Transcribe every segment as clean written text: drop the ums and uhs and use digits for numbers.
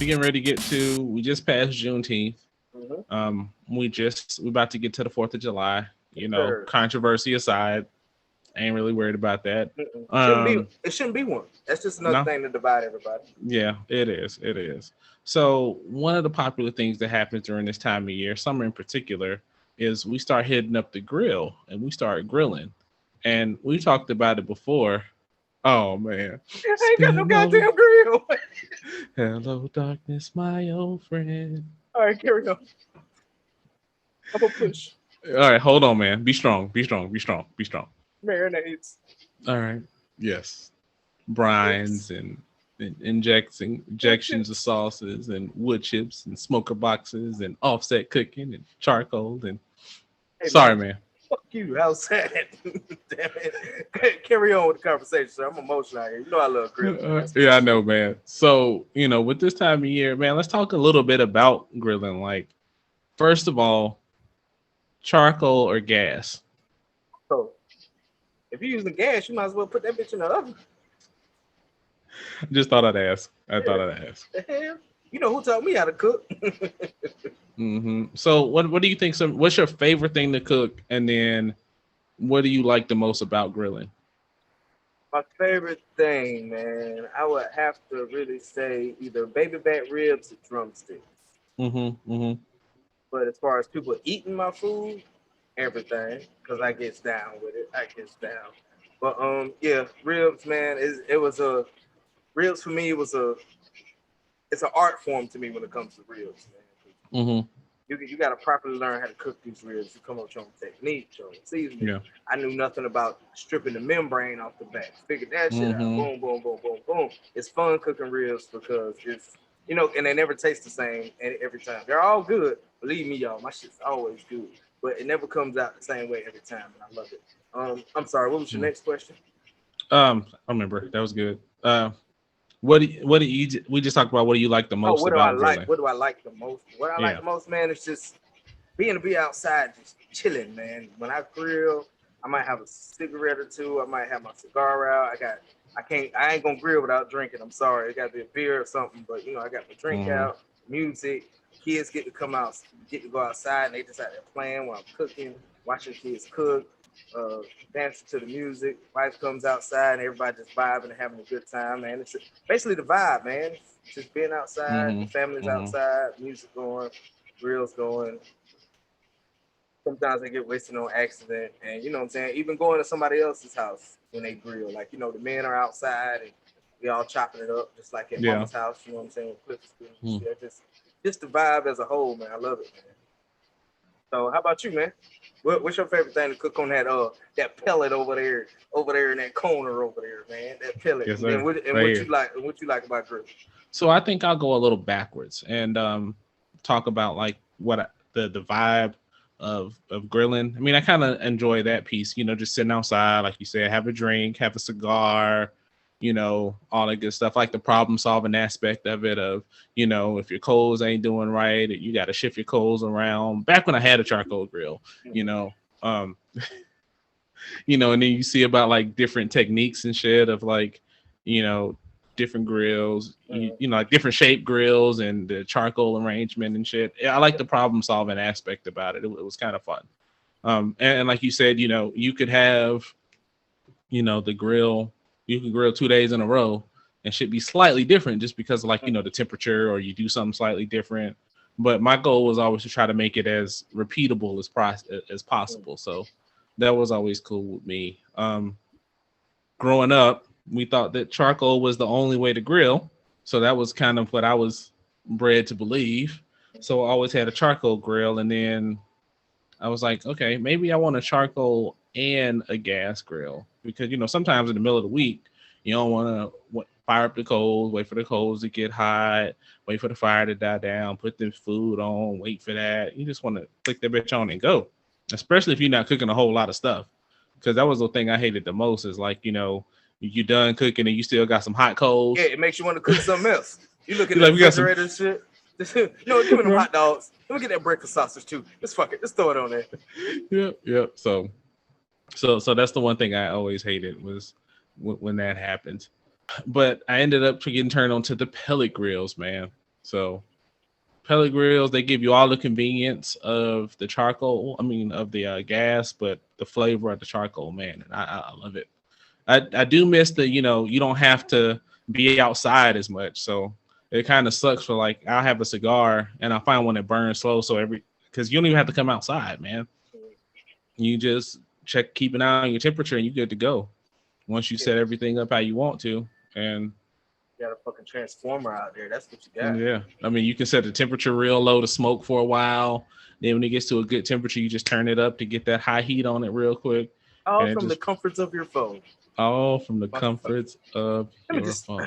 we getting ready to we just passed Juneteenth. We about to get to the 4th of July. You know, Sure. controversy aside, I ain't really worried about that. It shouldn't be one. That's just another thing to divide everybody. Yeah, it is. It is. So one of the popular things that happens during this time of year, summer in particular, is we start hitting up the grill and we start grilling. And we talked about it before. Oh man. I ain't got no goddamn grill. Hello, darkness, my old friend. All right, carry on. I'm gonna push. All right, hold on, man. Be strong. Be strong. Be strong. Be strong. Marinades. All right. Yes. Brines and injections of sauces and wood chips and smoker boxes and offset cooking and charcoal and sorry, man. Fuck you. How's that? Damn it. Carry on with the conversation, sir. I'm emotional here. You know I love grilling. Yeah, I know, man. So, you know, with this time of year, man, let's talk a little bit about grilling. Like, first of all, charcoal or gas? So, if you're using gas, you might as well put that bitch in the oven. Just thought I'd ask. I thought I'd ask. The hell? You know who taught me how to cook? So what do you think? What's your favorite thing to cook? And then what do you like the most about grilling? My favorite thing, man, I would have to really say either baby back ribs or drumsticks. But as far as people eating my food, everything, because I gets down with it. But yeah, ribs, man, ribs for me it's an art form to me when it comes to ribs, man. You got to properly learn how to cook these ribs. You come up with your own technique, your own seasoning. Yeah. I knew nothing about stripping the membrane off the back. Figured that shit out. Boom, boom, boom, boom, boom. It's fun cooking ribs because it's, you know, and they never taste the same every time. They're all good. Believe me, y'all, my shit's always good. But it never comes out the same way every time, and I love it. I'm sorry, what was your next question? I remember. That was good. What do you we just talked about what do you like the most about grilling? What do I like the most? What I like the most, man, is just being outside, just chilling, man. When I grill, I might have a cigarette or two. I might have my cigar out. I ain't gonna grill without drinking. I'm sorry. It got to be a beer or something, but you know, I got my drink out, music. Kids get to come out, get to go outside, and they just out there playing while I'm cooking, watching kids cook, dancing to the music. Wife comes outside, and everybody just vibing and having a good time, man. It's basically the vibe, man. Just being outside, the family's outside, music going, grills going. Sometimes they get wasted on accident, and you know what I'm saying? Even going to somebody else's house when they grill, like, you know, the men are outside, and we all chopping it up, just like at mama's house, you know what I'm saying? Just the vibe as a whole, man. I love it, man. So how about you, man? What's your favorite thing to cook on that pellet over there in that corner over there, man? That pellet. Yes, and what you like about grilling? So I think I'll go a little backwards and talk about like the vibe of grilling. I mean, I kind of enjoy that piece, you know, just sitting outside, like you said, have a drink, have a cigar, you know, all that good stuff, like the problem solving aspect of it, of, you know, if your coals ain't doing right, you got to shift your coals around. Back when I had a charcoal grill, you know, you know, and then you see about like different techniques and shit of like, you know, different grills, you know, like different shape grills and the charcoal arrangement and shit. I like the problem solving aspect about it. It was kind of fun. And like you said, you know, you could have, you know, you can grill 2 days in a row and should be slightly different just because of like, you know, the temperature, or you do something slightly different. But my goal was always to try to make it as repeatable as possible. So that was always cool with me. Growing up, we thought that charcoal was the only way to grill. So that was kind of what I was bred to believe. So I always had a charcoal grill. And then I was like, okay, maybe I want a charcoal and a gas grill, because, you know, sometimes in the middle of the week, you don't want to fire up the coals, wait for the coals to get hot, wait for the fire to die down, put the food on, wait for that. You just want to click that bitch on and go, especially if you're not cooking a whole lot of stuff. Because that was the thing I hated the most, is like, you know, you done cooking and you still got some hot coals. Yeah, it makes you want to cook something else. You look at the refrigerator and shit. No, give me them hot dogs. Let me get that breakfast sausage too. Just fuck it. Just throw it on there. Yep. So that's the one thing I always hated, was when that happened. But I ended up getting turned on to the pellet grills, man. So pellet grills, they give you all the convenience of the charcoal. I mean, of the gas, but the flavor of the charcoal, man, and I love it. I do miss the, you don't have to be outside as much. So it kind of sucks for like, I'll have a cigar and I'll find one that burns slow. So because you don't even have to come outside, man. You just keep an eye on your temperature and you're good to go. Once you set everything up how you want to. And you got a fucking transformer out there. That's what you got. yeah. I mean, you can set the temperature real low to smoke for a while. Then when it gets to a good temperature, you just turn it up to get that high heat on it real quick. All from the comforts of your phone. All from the comforts of your phone.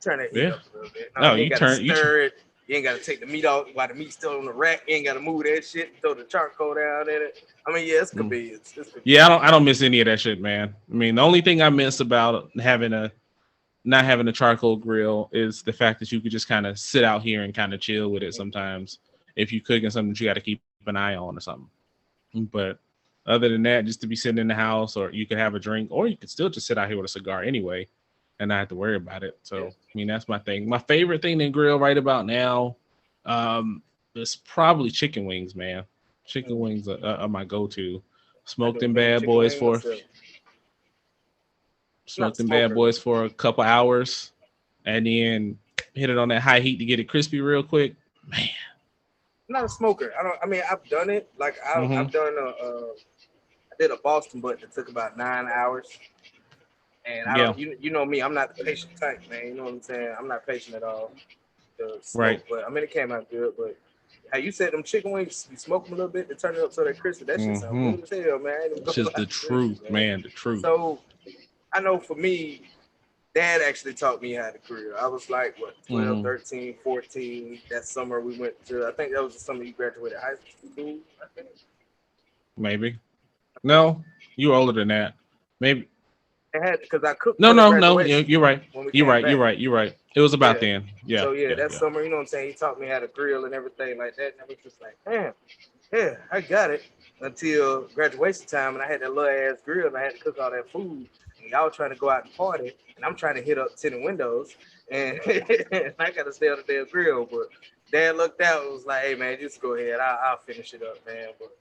Turn that heat up a little bit. No, you gotta stir it. You ain't gotta take the meat out while the meat's still on the rack. You ain't gotta move that shit. Throw the charcoal down in it. I mean, yeah, it's convenience. Yeah, I don't miss any of that shit, man. I mean, the only thing I miss about not having a charcoal grill is the fact that you could just kind of sit out here and kind of chill with it sometimes. If you cooking something that you got to keep an eye on or something. But other than that, just to be sitting in the house, or you could have a drink, or you could still just sit out here with a cigar anyway and not have to worry about it. So, I mean, that's my thing. My favorite thing to grill right about now is probably chicken wings, man. Chicken wings are my go-to. Smoked them bad boys for a couple hours, and then hit it on that high heat to get it crispy real quick. Man, I'm not a smoker. I've done it. Like I've done I did a Boston butt that took about 9 hours. And you know me, I'm not the patient type, man. You know what I'm saying? I'm not patient at all. Right. But I mean, it came out good. But how you said them chicken wings, you smoke them a little bit to turn it up so they're crispy. That shit sounds good as hell, man. It's just the truth, man. The truth. So I know for me, Dad actually taught me how to grill. I was like, 12, 13, 14. That summer we went to, I think that was the summer you graduated high school, I think. Maybe. No, you were older than that. Maybe. It had, because I cooked. No. You're right. You're right. It was about then. Yeah. So that summer, you know what I'm saying? He taught me how to grill and everything like that. And I was just like, damn, yeah, I got it. Until graduation time, and I had that little ass grill, and I had to cook all that food. And y'all trying to go out and party, and I'm trying to hit up tinted windows, and I got to stay on the damn grill. But Dad looked out and was like, hey, man, just go ahead. I'll finish it up, man. But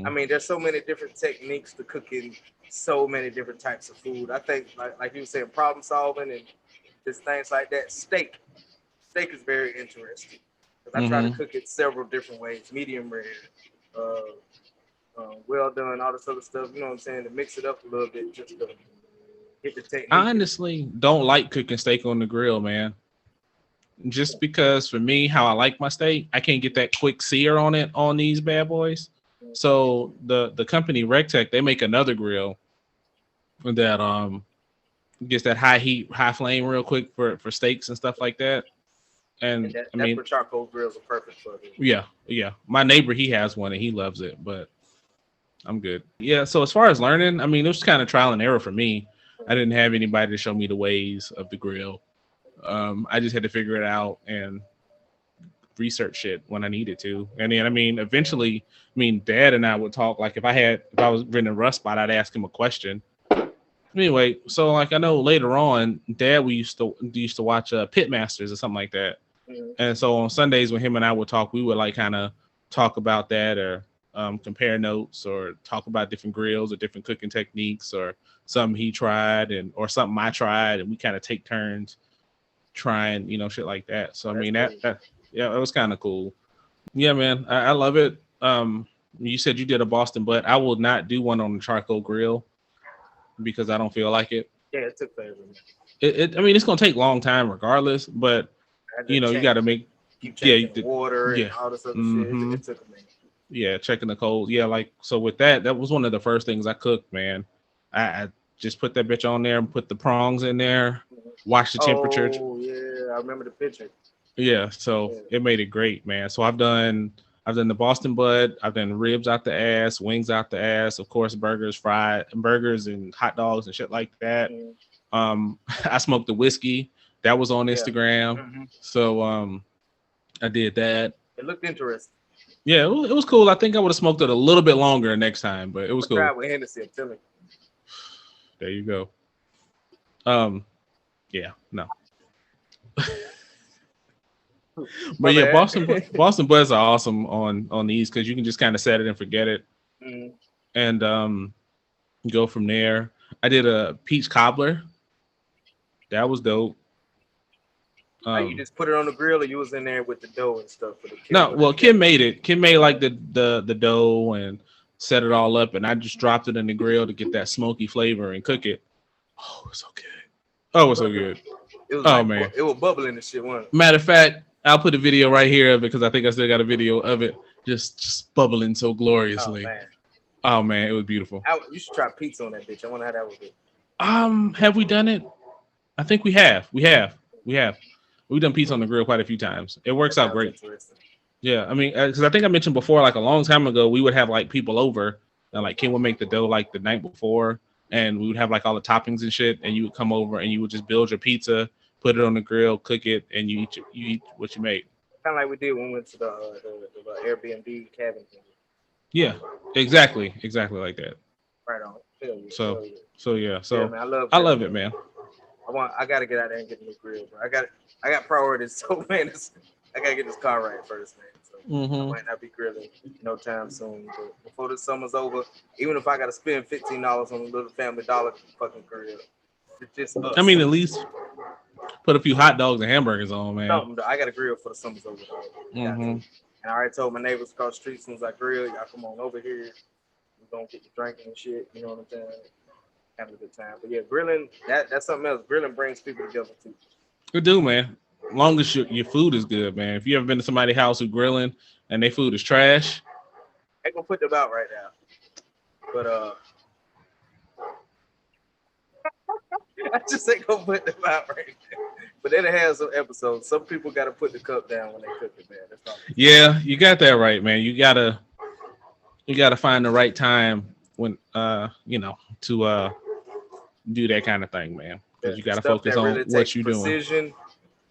I mean, there's so many different techniques to cooking so many different types of food. I think, like you were saying, problem solving and just things like that. Steak is very interesting. Because I try to cook it several different ways. Medium rare, well done, all this other stuff. You know what I'm saying? To mix it up a little bit just to get the technique. I honestly don't like cooking steak on the grill, man. Just because for me, how I like my steak, I can't get that quick sear on it on these bad boys. So the company RegTech, they make another grill that gets that high heat, high flame real quick for steaks and stuff like that. And that's what charcoal grills are perfect for. Yeah. My neighbor, he has one and he loves it, but I'm good. Yeah. So as far as learning, I mean, it was kind of trial and error for me. I didn't have anybody to show me the ways of the grill. I just had to figure it out and research it when I needed to. And then, I mean, eventually, Dad and I would talk. Like if I was in a rust spot, I'd ask him a question. Anyway, so like I know later on, Dad, we used to watch Pitmasters or something like that. And so on Sundays when him and I would talk, we would like kind of talk about that or compare notes or talk about different grills or different cooking techniques or something he tried or something I tried, and we kind of take turns trying, shit like that. So I mean that it was kind of cool. Yeah, man, I love it. You said you did a Boston butt. I will not do one on the charcoal grill because I don't feel like it. Yeah, it took forever. I mean, it's gonna take a long time regardless, but you got to keep checking water and all this other shit. It took a minute. Yeah, checking the cold. Yeah, like so with that was one of the first things I cooked, man. I just put that bitch on there and put the prongs in there, watch the temperature. Oh yeah, I remember the picture. Yeah, so it made it great, man. So I've done the Boston butt, I've done ribs out the ass, wings out the ass, of course, burgers and hot dogs and shit like that. I smoked the whiskey. That was on Instagram. So I did that. It looked interesting. Yeah, it was cool. I think I would have smoked it a little bit longer next time, but it was cool. Try it with Hennessy, I'm telling you. There you go. Yeah, no. But yeah, Boston Butts are awesome on these because you can just kind of set it and forget it, and go from there. I did a peach cobbler. That was dope. You just put it on the grill, or you was in there with the dough and stuff for the kid? No, well, Kim made it. Kim made like the dough and set it all up, and I just dropped it in the grill to get that smoky flavor and cook it. Oh, it was so good. Oh, it was so good. It was man, it was bubbling and shit. Matter of fact, I'll put a video right here of it because I think I still got a video of it just bubbling so gloriously. Oh man, it was beautiful. You should try pizza on that bitch. I wonder how that would be. Have we done it? I think we have. We've done pizza on the grill quite a few times. It works out great. Yeah, I mean, because I think I mentioned before, like a long time ago, we would have like people over, and like Kim would make the dough like the night before, and we would have like all the toppings and shit, and you would come over and you would just build your pizza, put it on the grill, cook it, and you eat what you made. Kind of like we did when we went to the Airbnb cabin thing. Yeah, exactly like that. Right on. So yeah, man, I love it, man. I gotta get out there and get a new grill, bro. I got priorities, so man, I gotta get this car right first, man. So I might not be grilling no time soon. But before the summer's over, even if I gotta spend $15 on a little Family Dollar fucking grill, it's just us. I mean, at least put a few hot dogs and hamburgers on, man. I got a grill for the summer's over. And I already told my neighbors across the street, as soon as I grill, y'all come on over here. We're gonna get you drinking and shit. You know what I'm saying? Having a good time. But yeah, grilling, that's something else. Grilling brings people together too. Good do, man. As long as your food is good, man. If you ever been to somebody's house who's grilling and their food is trash, I ain't gonna put them out right now. But I just ain't gonna put them out right now. But then it has some episodes. Some people gotta put the cup down when they cook it, man. That's all. Yeah, you got that right, man. You gotta find the right time when to do that kind of thing, man. Because you gotta focus on really what you're doing. Precision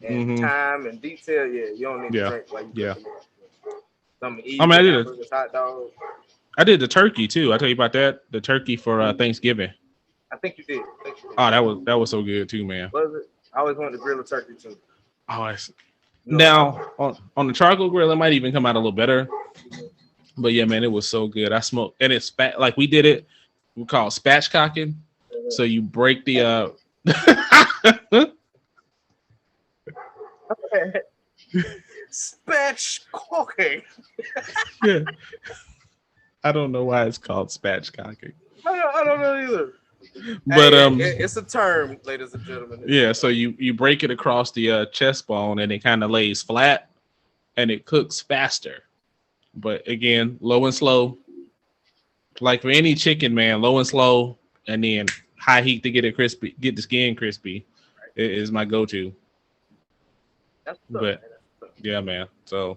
and time and detail. Yeah, you don't need to drink like you I did the turkey too. I tell you about that. The turkey for Thanksgiving. I think you did. Oh, that was so good too, man. Was it? I always wanted to grill a turkey too. Oh, now on the charcoal grill, it might even come out a little better. But yeah, man, it was so good. I smoked, and it's like we did it. We call it spatchcocking. So you break the spatchcocking. Yeah. I don't know why it's called spatchcocking. I don't know either. But it's a term, ladies and gentlemen. Yeah, so you break it across the chest bone, and it kind of lays flat, and it cooks faster. But again, low and slow. Like for any chicken, man, low and slow, and then high heat to get it crispy, get the skin crispy, is my go-to. But yeah, man. So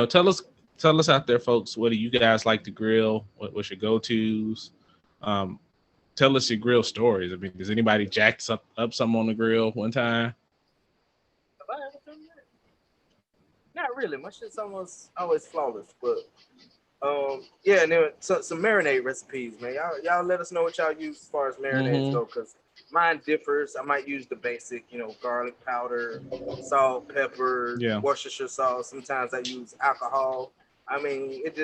tell us out there, folks. What do you guys like to grill? What's your go-tos? Tell us your grill stories. I mean, does anybody jack up something on the grill one time? Have I ever done that? Not really. My shit's almost always flawless, but yeah, and then some marinade recipes, man. Y'all let us know what y'all use as far as marinades go, because mine differs. I might use the basic, garlic powder, salt, pepper, Worcestershire sauce. Sometimes I use alcohol. I mean, it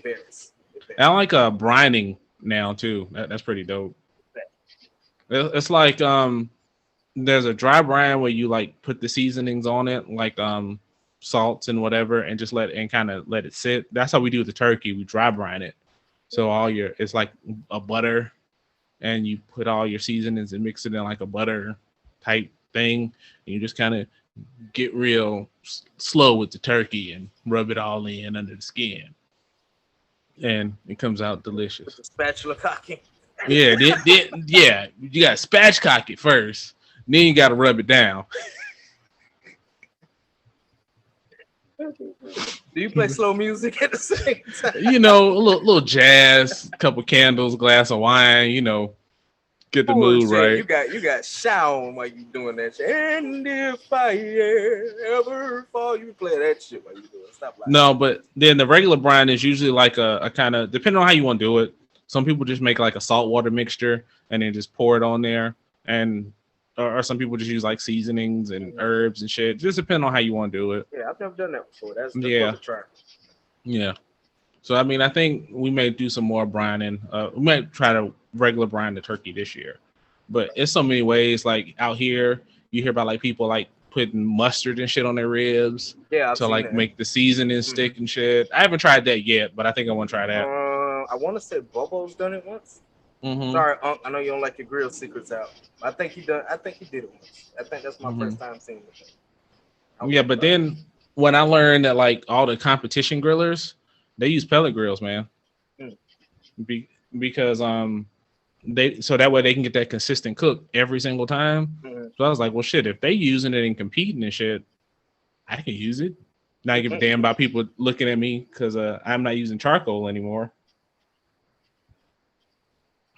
varies. I like brining now too. That's pretty dope. It's like there's a dry brine where you like put the seasonings on it, like salts and whatever, and just let it sit. That's how we do the turkey. We dry brine it. So it's like a butter, and you put all your seasonings and mix it in like a butter type thing. And you just kind of get real slow with the turkey and rub it all in under the skin. And it comes out delicious. With the spatula cocking. Yeah, yeah. You got to spatchcock it first. Then you got to rub it down. Do you play slow music at the same time? A little jazz, couple candles, glass of wine, get the mood right. You got shower while you doing that shit. And if I ever fall, you play that shit while you do it. Stop lying. No, but then the regular brine is usually like a kind of, depending on how you want to do it. Some people just make like a saltwater mixture and then just pour it on there. And or some people just use like seasonings and herbs and shit. Just depending on how you want to do it. Yeah, I've never done that before. That's yeah. Try. Yeah. So I mean, I think we may do some more brining. We might try to regular brine the turkey this year, but it's so many ways. Like out here, you hear about like people like putting mustard and shit on their ribs. Yeah, to like make the seasoning stick and shit. I haven't tried that yet, but I think I want to try that. I want to say Bobo's done it once. Sorry, Unc, I know you don't like your grill secrets out. I think he did it once. I think that's my first time seeing it. Yeah, but then when I learned that like all the competition grillers, they use pellet grills, man. Because so that way they can get that consistent cook every single time. So I was like, well, shit, if they using it and competing and shit, I can use it. Not give a damn about people looking at me because I'm not using charcoal anymore.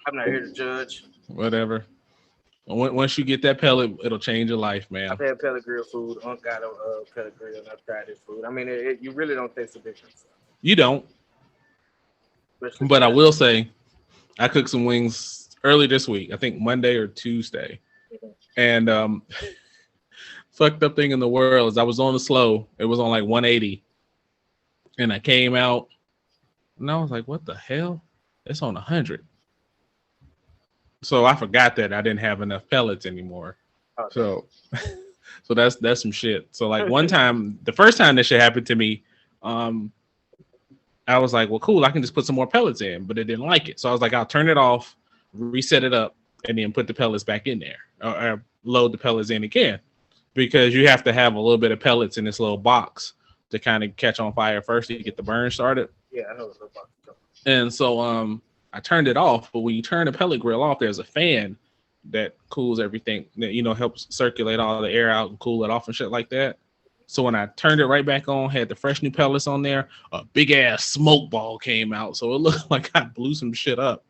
I'm not here to judge. Whatever. Once you get that pellet, it'll change your life, man. I've had pellet grill food. Unc got a pellet grill, and I've tried his food. I mean, you really don't taste the difference. You don't. But I will say, I cooked some wings early this week. I think Monday or Tuesday. And fucked up thing in the world is I was on the slow. It was on like 180. And I came out, and I was like, what the hell? It's on 100. So I forgot that I didn't have enough pellets anymore. Okay. So that's some shit. So like one time, the first time this shit happened to me, I was like, well, cool, I can just put some more pellets in, but it didn't like it. So I was like, I'll turn it off, reset it up, and then put the pellets back in there, or load the pellets in again, because you have to have a little bit of pellets in this little box to kind of catch on fire first to get the burn started. Yeah, I know. And so I turned it off, but when you turn the pellet grill off, there's a fan that cools everything, that, you know, helps circulate all the air out and cool it off and shit like that. So when I turned it right back on, had the fresh new pellets on there, a big ass smoke ball came out. So it looked like I blew some shit up.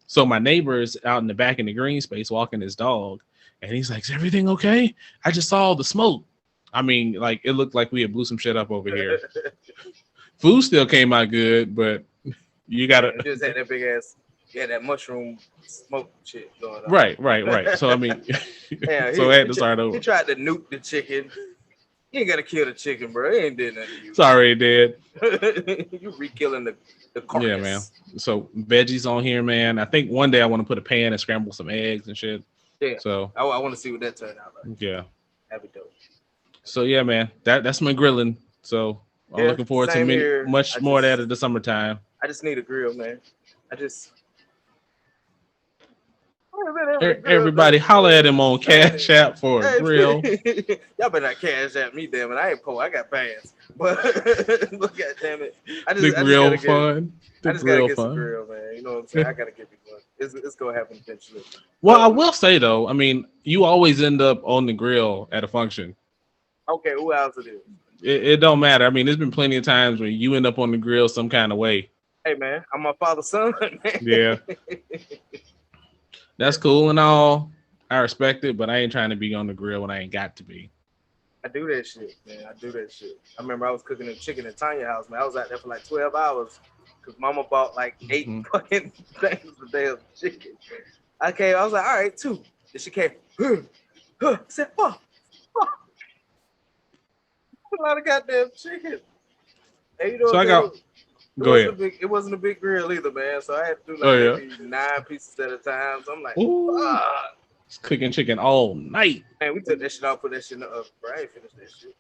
So my neighbor's out in the back in the green space walking his dog, and he's like, is everything okay? I just saw all the smoke. I mean, like, it looked like we had blew some shit up over here. Food still came out good, but you gotta just had that big ass, that mushroom smoke shit going on. Right. So I mean, so I had to start over. He tried to nuke the chicken. You ain't gotta kill the chicken, bro. It ain't did nothing to you. Sorry, it did. You re-killing the carcass. Yeah, man. So veggies on here, man. I think one day I want to put a pan and scramble some eggs and shit. Yeah. So I want to see what that turned out like. Yeah. That'd be dope. So yeah, man. That's my grilling. So I'm looking forward to much more of that at the summertime. I just need a grill, man. Everybody holler at him on Cash App for a grill. Y'all better not Cash App me, damn it. I ain't poor. I got pants. But look at, damn it. I just gotta get some grill, man. You know what I'm saying? I gotta get me one. It's gonna happen eventually. Well, I will say though, I mean, you always end up on the grill at a function. Okay, who else it is? It don't matter. I mean, there's been plenty of times when you end up on the grill some kind of way. Hey man, I'm my father's son. Yeah. That's cool and all. I respect it, but I ain't trying to be on the grill when I ain't got to be. I do that shit, man. I remember I was cooking the chicken at Tanya's house, man. I was out there for like 12 hours because mama bought like 8 fucking things a day of chicken. I was like, all right, 2. Then she came, I said, a lot of goddamn chicken. And you know so go ahead. It wasn't a big grill either, man. So I had to do like maybe 9 pieces at a time. So I'm like, fuck. It's cooking chicken all night. Man, we took that shit off, put that shit in the oven. I ain't finished that shit.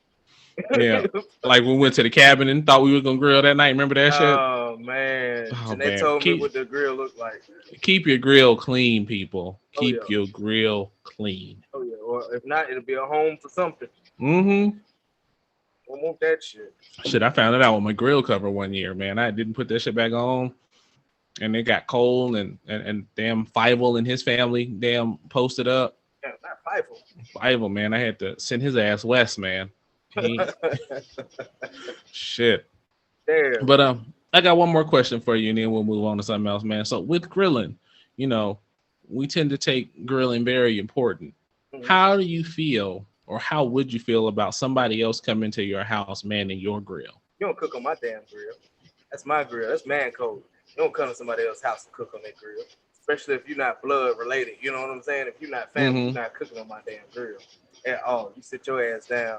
Yeah. Like we went to the cabin and thought we were gonna grill that night. Remember that shit? Oh man. And they told me what the grill looked like. Keep your grill clean, people. Keep your grill clean. Oh yeah. Or if not, it'll be a home for something. Mm-hmm. Don't want that shit. Shit, I found it out with my grill cover one year, man. I didn't put that shit back on. And it got cold, and damn Fievel and his family damn posted up. Yeah, not Fievel. Fievel, man. I had to send his ass west, man. Shit. Damn. But I got one more question for you, and then we'll move on to something else, man. So with grilling, you know, we tend to take grilling very important. Mm-hmm. How do you feel, or how would you feel about somebody else coming to your house manning your grill? You don't cook on my damn grill. That's my grill. That's man code. You don't come to somebody else's house and cook on their grill. especially if you're not blood related. You know what I'm saying? If you're not family, you're not cooking on my damn grill at all. You sit your ass down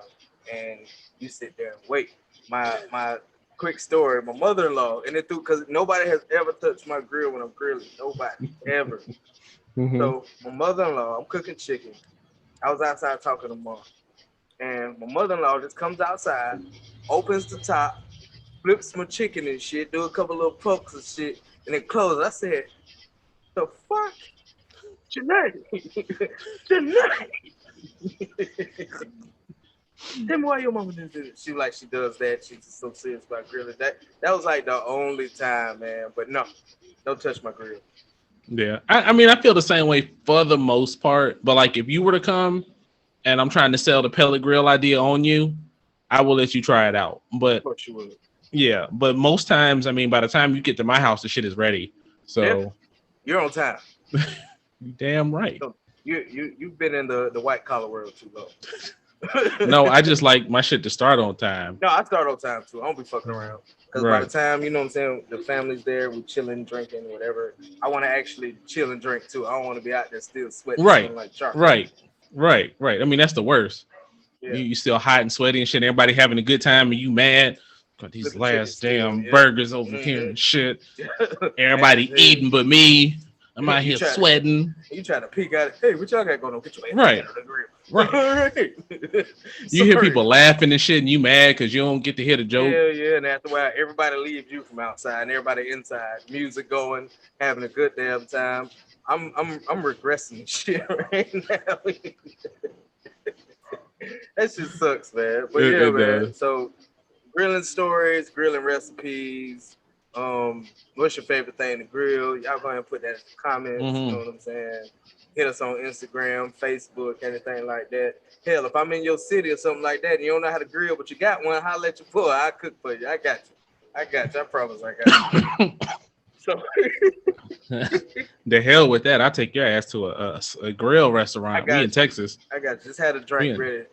and you sit there and wait. My quick story, my mother-in-law, and it through because nobody has ever touched my grill when I'm grilling. Nobody ever. So my mother-in-law, I'm cooking chicken. I was outside talking to mom, and my mother-in-law just comes outside, opens the top, flips my chicken and shit, do a couple little pokes and shit, and then closes. I said, "The fuck, Janae, Janae." Tell me why your mama didn't do this. She like she does that. She's just so serious about grilling. That was like the only time, man. But no, don't touch my grill. Yeah, I mean, I feel the same way for the most part. But like, if you were to come and I'm trying to sell the pellet grill idea on you, I will let you try it out. But of course you would. Yeah, but most times, I mean, by the time you get to my house, the shit is ready. So you're on time. You damn right. So you've been in the white collar world too long. No, I just like my shit to start on time. No, I start on time too. I don't be fucking around. Because by the time, you know what I'm saying, the family's there, we chilling, drinking, whatever. I want to actually chill and drink too. I don't want to be out there still sweating. Like sharp. Right. I mean, that's the worst. Yeah. You still hot and sweaty and shit. Everybody having a good time and you mad. Got these last damn burgers over here and shit. Everybody eating but me. I'm out here sweating. You trying to peek out. Hey, what y'all got going on? Get your ass out of the grill. Right. You hear people laughing and shit, and you mad because you don't get to hear the joke. Yeah. And after a while, everybody leaves you from outside, and everybody inside. Music going, having a good damn time. I'm regressing shit right now. That shit sucks, man. But yeah, man. So grilling stories, grilling recipes. What's your favorite thing to grill? Y'all go ahead and put that in the comments. You know what I'm saying? Hit us on Instagram, Facebook, anything like that. Hell, if I'm in your city or something like that and you don't know how to grill, but you got one, holla at your boy. I'll cook for you. I got you. I promise I got you. So the hell with that. I'll take your ass to a grill restaurant. We in Texas. I got you. Just had a drink ready.